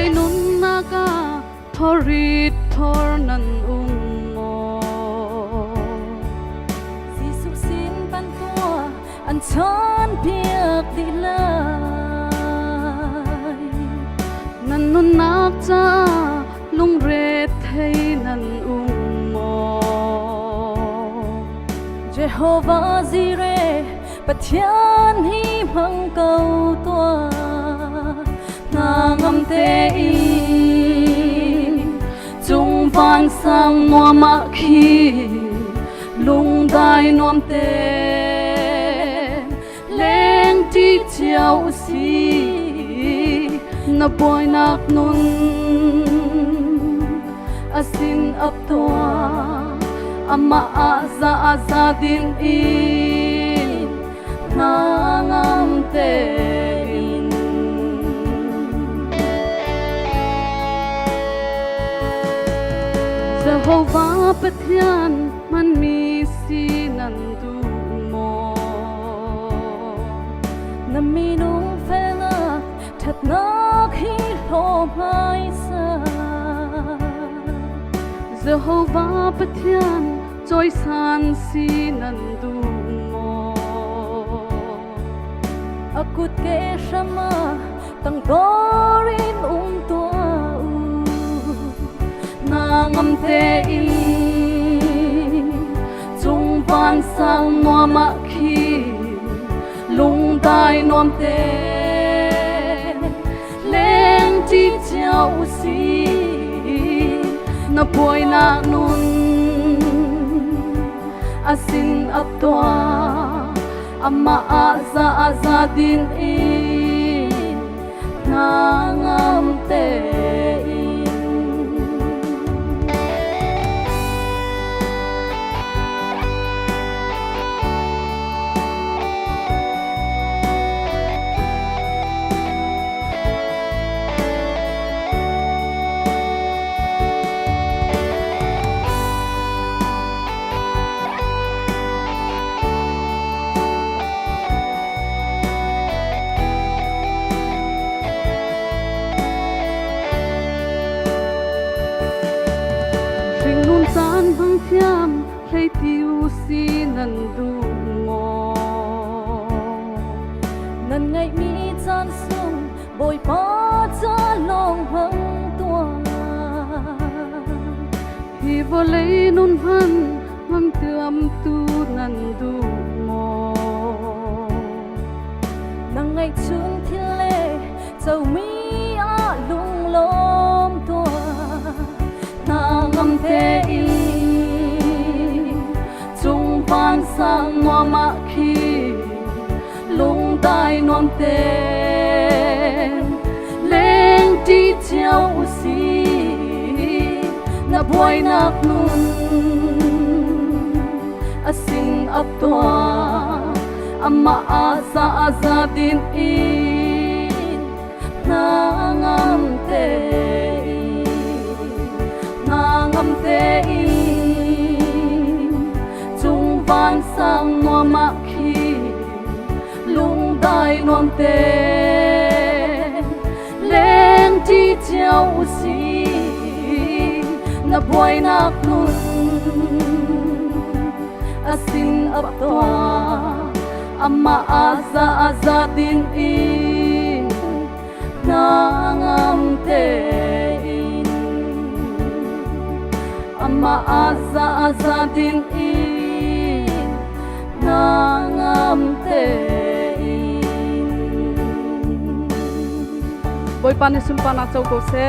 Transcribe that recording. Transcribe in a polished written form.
lay nun naga thorit thor nan mo si su sin ban tua an chon piak di lai nan nun nak cha lung re thei nan mo Jehovah Jireh pathian hi mang câu tua ngam te chung van sang mua ma khi lung dai nom te leng ti chiao si na boy nak nun asin ap toa ama aza din in ngam te Jehovah pathian man mi si nan du mo na mi nung phela thật nak hi lo mai sa Jehovah pathian joy san si nan du mo akut ke shama tang dorin tua ngam te chung van sang mua ma khi lung dai nom te leng chi chiao si na boy nak nun asin ap toa ama aza din in ngam te san hang thiam hay tiu si nan du mo nan ngày mi chan sung bồi pa cha long hang tua hi vo lei nun han mang tuam tu nan du mo nan ngày chun thiên lệ châu mi a lung lom tua ngam te chung van sang mua ma khi lung dai nom te leng ti chiao si na boy nak nun asin ap toa ama aza din in ngam te chung van sang mua ma khi lung dai nom te leng ti chiao si na boy nak nun asin ap toa ama aza din in ngam te ama aza din in ngam te boy pan sum pan a chau ko se